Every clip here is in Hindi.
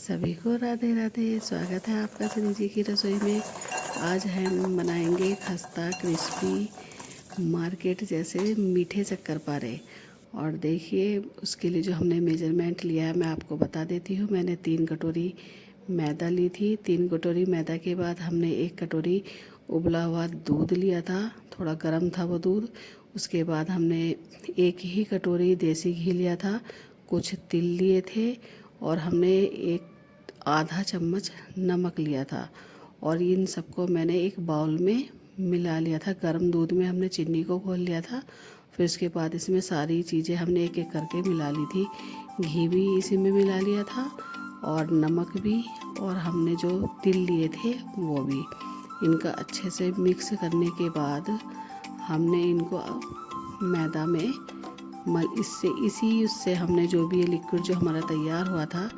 सभी को राधे राधे। स्वागत है आपका सनी जी की रसोई में। आज हम बनाएंगे खस्ता क्रिस्पी मार्केट जैसे मीठे शक्करपारे। और देखिए उसके लिए जो हमने मेजरमेंट लिया है मैं आपको बता देती हूँ। मैंने 3 कटोरी मैदा ली थी। 3 कटोरी मैदा के बाद हमने 1 कटोरी उबला हुआ दूध लिया था, थोड़ा गर्म था वो दूध। उसके बाद हमने 1 ही कटोरी देसी घी लिया था, कुछ तिल लिए थे और हमने एक आधा चम्मच नमक लिया था। और इन सबको मैंने एक बाउल में मिला लिया था। गर्म दूध में हमने चीनी को घोल लिया था। फिर उसके बाद इसमें सारी चीज़ें हमने एक एक करके मिला ली थी। घी भी इसी में मिला लिया था और नमक भी, और हमने जो तिल लिए थे वो भी। इनका अच्छे से मिक्स करने के बाद हमने इनको मैदा में इसी उससे हमने जो भी ये लिक्विड जो हमारा तैयार हुआ था,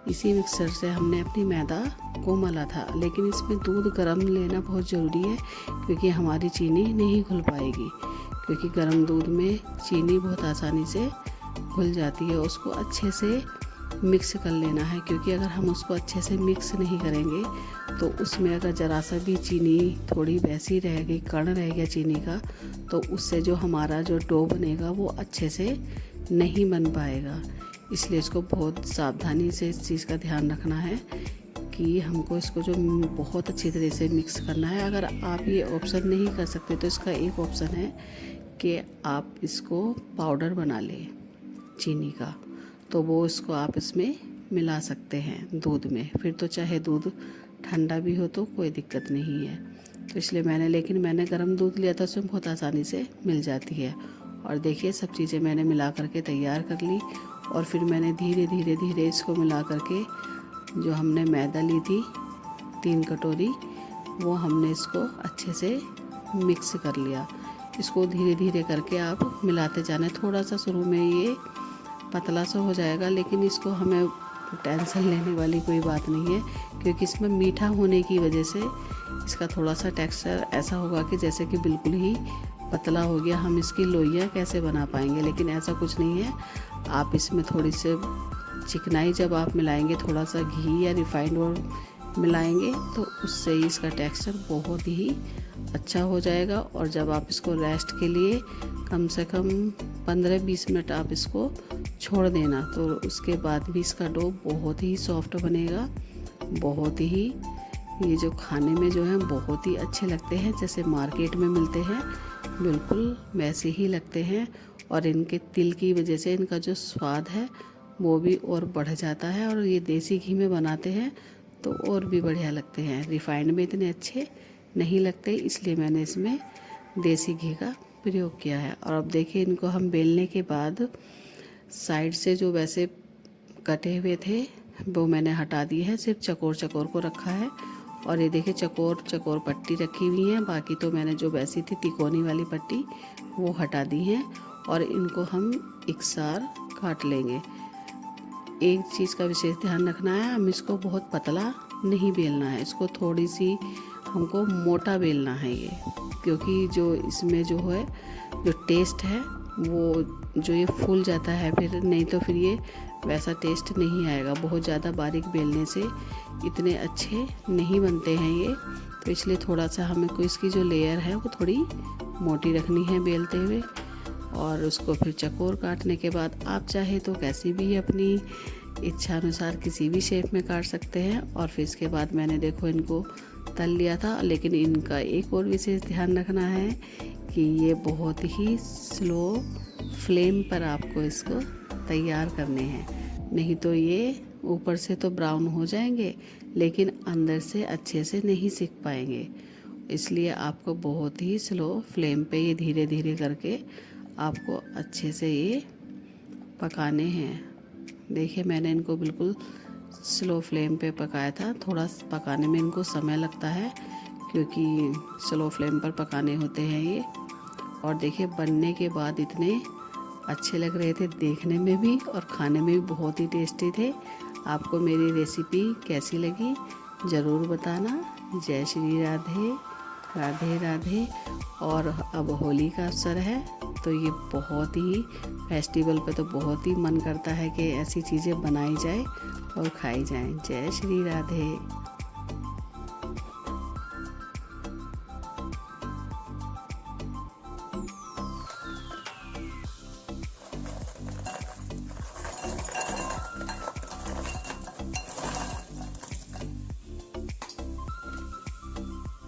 इसी मिक्सर से हमने अपनी मैदा को मला था। लेकिन इसमें दूध गर्म लेना बहुत ज़रूरी है क्योंकि हमारी चीनी नहीं घुल पाएगी, क्योंकि गर्म दूध में चीनी बहुत आसानी से घुल जाती है। उसको अच्छे से मिक्स कर लेना है, क्योंकि अगर हम उसको अच्छे से मिक्स नहीं करेंगे तो उसमें अगर ज़रा सा भी चीनी थोड़ी वैसी रह गई, कण रह गया चीनी का, तो उससे जो हमारा जो डो बनेगा वो अच्छे से नहीं बन पाएगा। इसलिए इसको बहुत सावधानी से इस चीज़ का ध्यान रखना है कि हमको इसको जो बहुत अच्छी तरह से मिक्स करना है। अगर आप ये ऑप्शन नहीं कर सकते तो इसका एक ऑप्शन है कि आप इसको पाउडर बना लें चीनी का, तो वो इसको आप इसमें मिला सकते हैं दूध में। फिर तो चाहे दूध ठंडा भी हो तो कोई दिक्कत नहीं है। तो इसलिए मैंने गर्म दूध लिया था, उसमें बहुत आसानी से मिल जाती है। और देखिए सब चीज़ें मैंने मिला करके तैयार कर ली। और फिर मैंने धीरे धीरे इसको मिला करके जो हमने मैदा ली थी 3 कटोरी, वो हमने इसको अच्छे से मिक्स कर लिया। इसको धीरे धीरे करके आप मिलाते जाना। थोड़ा सा शुरू में ये पतला सा हो जाएगा, लेकिन इसको हमें टेंशन लेने वाली कोई बात नहीं है, क्योंकि इसमें मीठा होने की वजह से इसका थोड़ा सा टेक्सचर ऐसा होगा कि जैसे कि बिल्कुल ही पतला हो गया, हम इसकी लोइयाँ कैसे बना पाएंगे। लेकिन ऐसा कुछ नहीं है। आप इसमें थोड़ी सी चिकनाई जब आप मिलाएंगे, थोड़ा सा घी या रिफाइंड ऑयल मिलाएंगे, तो उससे ही इसका टेक्सचर बहुत ही अच्छा हो जाएगा। और जब आप इसको रेस्ट के लिए कम से कम 15-20 मिनट आप इसको छोड़ देना, तो उसके बाद भी इसका डो बहुत ही सॉफ्ट बनेगा। बहुत ही ये जो खाने में जो है बहुत ही अच्छे लगते हैं, जैसे मार्केट में मिलते हैं बिल्कुल वैसे ही लगते हैं। और इनके तिल की वजह से इनका जो स्वाद है वो भी और बढ़ जाता है। और ये देसी घी में बनाते हैं तो और भी बढ़िया लगते हैं। रिफाइंड में इतने अच्छे नहीं लगते, इसलिए मैंने इसमें देसी घी का प्रयोग किया है। और अब देखिए इनको हम बेलने के बाद साइड से जो वैसे कटे हुए थे वो मैंने हटा दिए हैं, सिर्फ चकोर चकोर को रखा है। और ये देखिए चकोर चकोर पट्टी रखी हुई है, बाकी तो मैंने जो वैसी थी तिकोनी वाली पट्टी वो हटा दी है। और इनको हम इकसार काट लेंगे। एक चीज़ का विशेष ध्यान रखना है, हम इसको बहुत पतला नहीं बेलना है, इसको थोड़ी सी हमको मोटा बेलना है ये, क्योंकि जो इसमें जो है जो टेस्ट है वो जो ये फूल जाता है, फिर नहीं तो फिर ये वैसा टेस्ट नहीं आएगा। बहुत ज़्यादा बारीक बेलने से इतने अच्छे नहीं बनते हैं ये। तो इसलिए थोड़ा सा हमें को इसकी जो लेयर है वो थोड़ी मोटी रखनी है बेलते हुए। और उसको फिर चकोर काटने के बाद आप चाहे तो कैसी भी अपनी इच्छा अनुसार किसी भी शेप में काट सकते हैं। और फिर इसके बाद मैंने देखो इनको तल लिया था। लेकिन इनका एक और विशेष ध्यान रखना है कि ये बहुत ही स्लो फ्लेम पर आपको इसको तैयार करने हैं, नहीं तो ये ऊपर से तो ब्राउन हो जाएंगे लेकिन अंदर से अच्छे से नहीं सीख पाएंगे। इसलिए आपको बहुत ही स्लो फ्लेम पे ये धीरे धीरे करके आपको अच्छे से ये पकाने हैं। देखिए मैंने इनको बिल्कुल स्लो फ्लेम पे पकाया था। थोड़ा पकाने में इनको समय लगता है क्योंकि स्लो फ्लेम पर पकाने होते हैं ये। और देखिए बनने के बाद इतने अच्छे लग रहे थे देखने में भी और खाने में भी बहुत ही टेस्टी थे। आपको मेरी रेसिपी कैसी लगी ज़रूर बताना। जय श्री राधे राधे राधे। और अब होली का अवसर है तो ये बहुत ही फेस्टिवल पे तो बहुत ही मन करता है कि ऐसी चीज़ें बनाई जाए। और खाई जाएं। जय श्री राधे।